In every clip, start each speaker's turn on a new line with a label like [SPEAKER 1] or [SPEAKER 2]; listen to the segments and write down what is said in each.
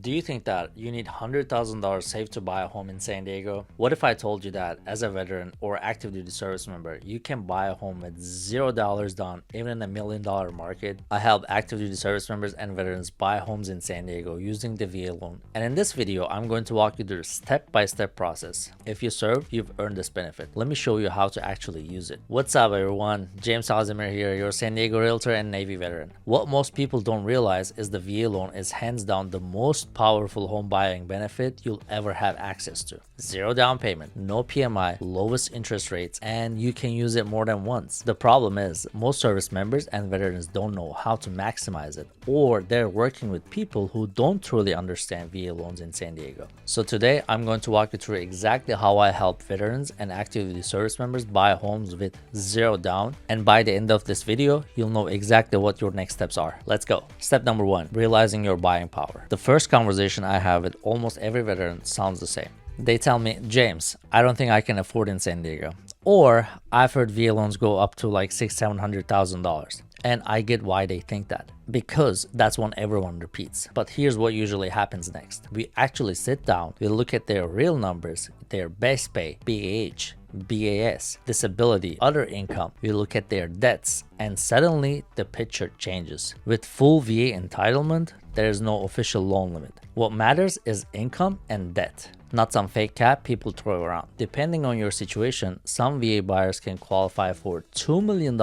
[SPEAKER 1] Do you think that you need $100,000 saved to buy a home in San Diego? What if I told you that as a veteran or active duty service member, you can buy a home with $0 down, even in $1 million market? I help active duty service members and veterans buy homes in San Diego using the VA loan. And in this video, I'm going to walk you through the step-by-step process. If you serve, you've earned this benefit. Let me show you how to actually use it. What's up, everyone? James Alzheimer here, your San Diego realtor and Navy veteran. What most people don't realize is the VA loan is hands down the most powerful home buying benefit you'll ever have access to. Zero down payment, no PMI, lowest interest rates, and you can use it more than once. The problem is most service members and veterans don't know how to maximize it, or they're working with people who don't truly understand VA loans in San Diego. So today I'm going to walk you through exactly how I help veterans and active duty service members buy homes with zero down, and by the end of this video you'll know exactly what your next steps are. Let's go. Step number 1, realizing your buying power. The first conversation I have with almost every veteran sounds the same. They tell me, James, I don't think I can afford in San Diego. Or I've heard VA loans go up to like $600,000-$700,000. And I get why they think that, because that's what everyone repeats. But here's what usually happens next. We actually sit down, we look at their real numbers, their base pay, BAH, BAS, disability, other income. We look at their debts, and suddenly the picture changes. With full VA entitlement, there is no official loan limit. What matters is income and debt, not some fake cap people throw around. Depending on your situation, some VA buyers can qualify for $2 million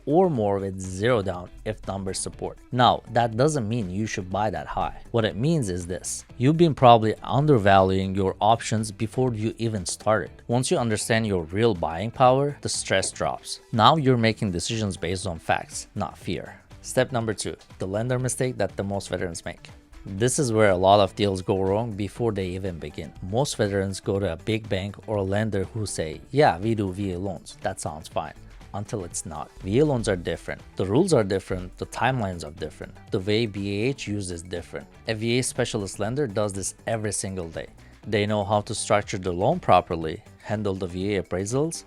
[SPEAKER 1] or more with zero down if numbers support. Now, that doesn't mean you should buy that high. What it means is this: you've been probably undervaluing your options before you even started. Once you understand your real buying power, the stress drops. Now you're making decisions based on facts, not fear. Step number 2, the lender mistake that the most veterans make. This is where a lot of deals go wrong before they even begin. Most veterans go to a big bank or a lender who say, yeah, we do VA loans, that sounds fine, until it's not. VA loans are different. The rules are different, the timelines are different. The way BAH used is different. A VA specialist lender does this every single day. They know how to structure the loan properly, handle the VA appraisals,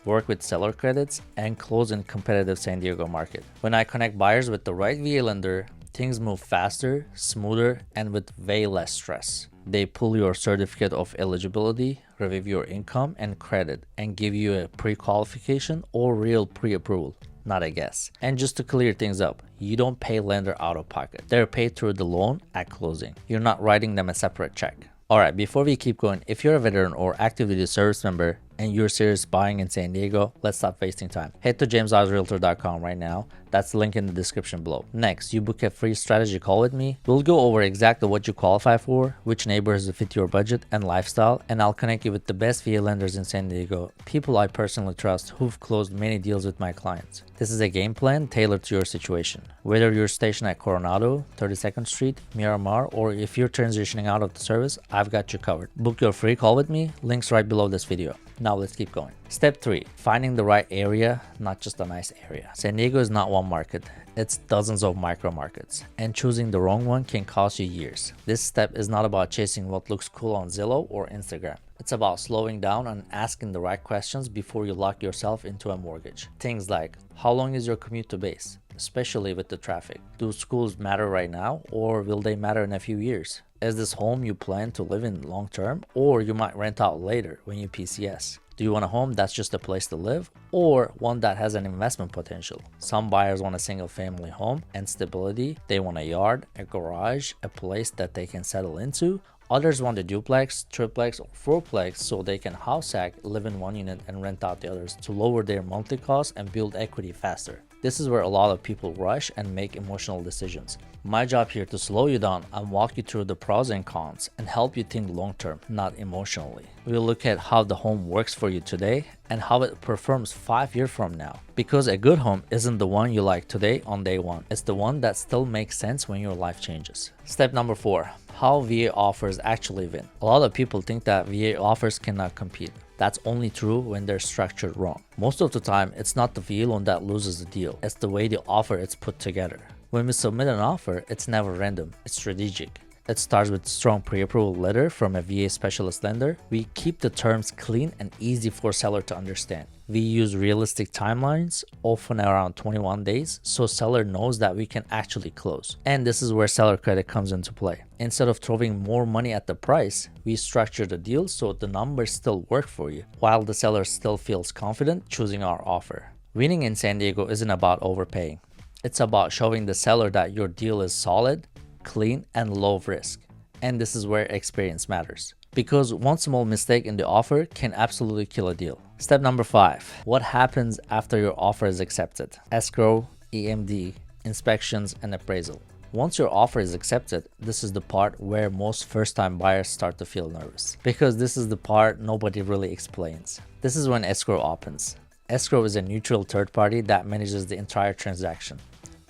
[SPEAKER 1] work with seller credits, and close in competitive San Diego market. When I connect buyers with the right VA lender, things move faster, smoother, and with way less stress. They pull your certificate of eligibility, review your income and credit, and give you a pre-qualification or real pre-approval, not a guess. And just to clear things up, you don't pay lender out of pocket. They're paid through the loan at closing. You're not writing them a separate check. Alright, before we keep going, if you're a veteran or active duty service member and you're serious buying in San Diego, let's stop wasting time. Head to jamesosrealtor.com right now. That's the link in the description below. Next, you book a free strategy call with me. We'll go over exactly what you qualify for, which neighborhoods fit your budget and lifestyle, and I'll connect you with the best VA lenders in San Diego, people I personally trust who've closed many deals with my clients. This is a game plan tailored to your situation. Whether you're stationed at Coronado, 32nd Street, Miramar, or if you're transitioning out of the service, I've got you covered. Book your free call with me, links right below this video. Now let's keep going. Step 3, finding the right area, not just a nice area. San Diego is not one market, it's dozens of micro markets, and choosing the wrong one can cost you years. This step is not about chasing what looks cool on Zillow or Instagram. It's about slowing down and asking the right questions before you lock yourself into a mortgage. Things like, how long is your commute to base, especially with the traffic? Do schools matter right now, or will they matter in a few years? Is this home you plan to live in long term, or you might rent out later when you PCS? Do you want a home that's just a place to live, or one that has an investment potential? Some buyers want a single family home and stability. They want a yard, a garage, a place that they can settle into. Others want a duplex, triplex, or fourplex so they can house hack, live in one unit and rent out the others to lower their monthly costs and build equity faster. This is where a lot of people rush and make emotional decisions. My job here to slow you down and walk you through the pros and cons and help you think long term, not emotionally. We'll look at how the home works for you today and how it performs 5 years from now. Because a good home isn't the one you like today on day one. It's the one that still makes sense when your life changes. Step number 4, how VA offers actually win. A lot of people think that VA offers cannot compete. That's only true when they're structured wrong. Most of the time, it's not the VA loan that loses the deal. It's the way the offer is put together. When we submit an offer, it's never random, it's strategic. It starts with strong pre-approval letter from a VA specialist lender. We keep the terms clean and easy for seller to understand. We use realistic timelines, often around 21 days, so seller knows that we can actually close. And this is where seller credit comes into play. Instead of throwing more money at the price, we structure the deal so the numbers still work for you, while the seller still feels confident choosing our offer. Winning in San Diego isn't about overpaying. It's about showing the seller that your deal is solid, clean, and low risk. And this is where experience matters, because one small mistake in the offer can absolutely kill a deal. Step number 5. What happens after your offer is accepted? Escrow, EMD, inspections, and appraisal. Once your offer is accepted, this is the part where most first-time buyers start to feel nervous, because this is the part nobody really explains. This is when escrow opens. Escrow is a neutral third party that manages the entire transaction.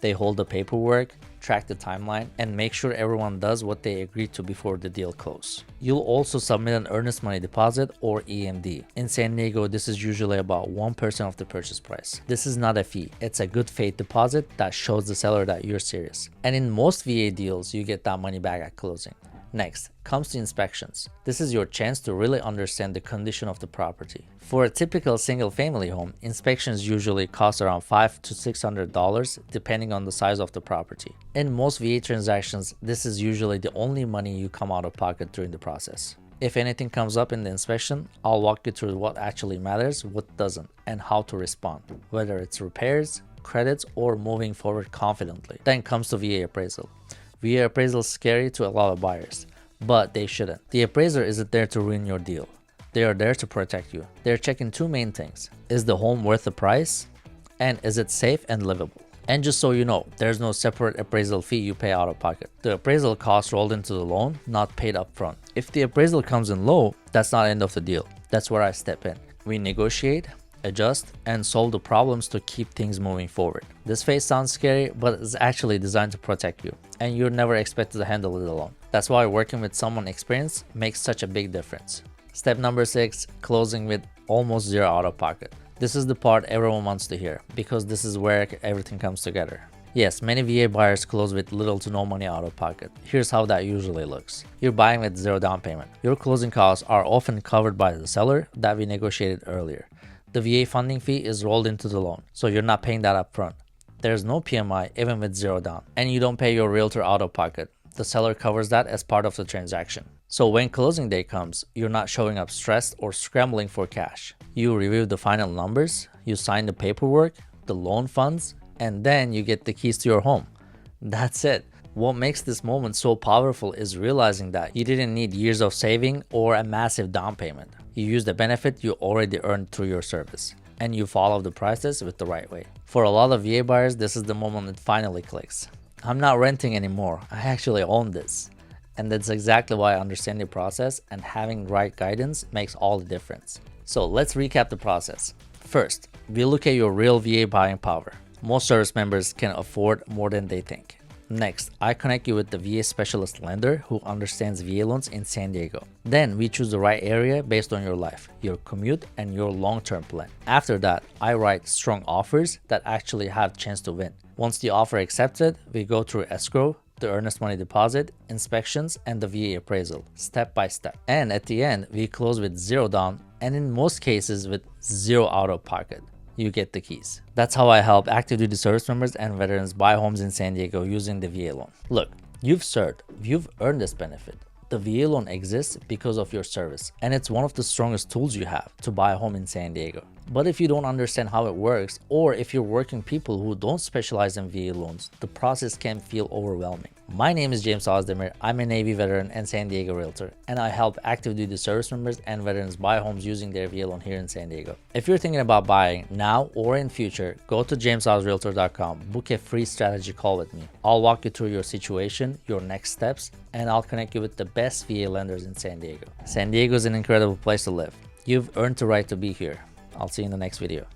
[SPEAKER 1] They hold the paperwork, track the timeline, and make sure everyone does what they agreed to before the deal closes. You'll also submit an earnest money deposit or EMD. In San Diego, this is usually about 1% of the purchase price. This is not a fee, it's a good faith deposit that shows the seller that you're serious. And in most VA deals, you get that money back at closing. Next comes the inspections. This is your chance to really understand the condition of the property. For a typical single family home, inspections usually cost around $500 to $600 depending on the size of the property. In most VA transactions, this is usually the only money you come out of pocket during the process. If anything comes up in the inspection, I'll walk you through what actually matters, what doesn't, and how to respond, whether it's repairs, credits, or moving forward confidently. Then comes the VA appraisal. VA appraisal is scary to a lot of buyers, but they shouldn't. The appraiser isn't there to ruin your deal. They are there to protect you. They're checking two main things. Is the home worth the price? And is it safe and livable? And just so you know, there's no separate appraisal fee you pay out of pocket. The appraisal cost rolled into the loan, not paid up front. If the appraisal comes in low, that's not the end of the deal. That's where I step in. We negotiate, adjust, and solve the problems to keep things moving forward. This phase sounds scary, but it's actually designed to protect you, and you're never expected to handle it alone. That's why working with someone experienced makes such a big difference. Step number 6, closing with almost zero out of pocket. This is the part everyone wants to hear, because this is where everything comes together. Yes, many VA buyers close with little to no money out of pocket. Here's how that usually looks. You're buying with zero down payment. Your closing costs are often covered by the seller that we negotiated earlier. The VA funding fee is rolled into the loan, so you're not paying that up front. There's no PMI even with zero down, and you don't pay your realtor out of pocket. The seller covers that as part of the transaction. So when closing day comes, you're not showing up stressed or scrambling for cash. You review the final numbers, you sign the paperwork, the loan funds, and then you get the keys to your home. That's it. What makes this moment so powerful is realizing that you didn't need years of saving or a massive down payment. You use the benefit you already earned through your service, and you follow the process with the right way. For a lot of VA buyers, this is the moment it finally clicks. I'm not renting anymore, I actually own this. And that's exactly why understanding the process and having right guidance makes all the difference. So let's recap the process. First, we look at your real VA buying power. Most service members can afford more than they think. Next, I connect you with the VA specialist lender who understands VA loans in San Diego. Then we choose the right area based on your life, your commute, and your long-term plan. After that, I write strong offers that actually have chance to win. Once the offer accepted, we go through escrow, the earnest money deposit, inspections, and the VA appraisal, step by step. And at the end, we close with zero down, and in most cases with zero out of pocket. You get the keys. That's how I help active duty service members and veterans buy homes in San Diego using the VA loan. Look, you've served, you've earned this benefit. The VA loan exists because of your service, and it's one of the strongest tools you have to buy a home in San Diego. But if you don't understand how it works, or if you're working people who don't specialize in VA loans, the process can feel overwhelming. My name is James Ozdemir. I'm a Navy veteran and San Diego realtor, and I help active duty service members and veterans buy homes using their VA loan here in San Diego. If you're thinking about buying now or in future, go to jamesozrealtor.com, book a free strategy call with me. I'll walk you through your situation, your next steps, and I'll connect you with the best VA lenders in San Diego. San Diego is an incredible place to live. You've earned the right to be here. I'll see you in the next video.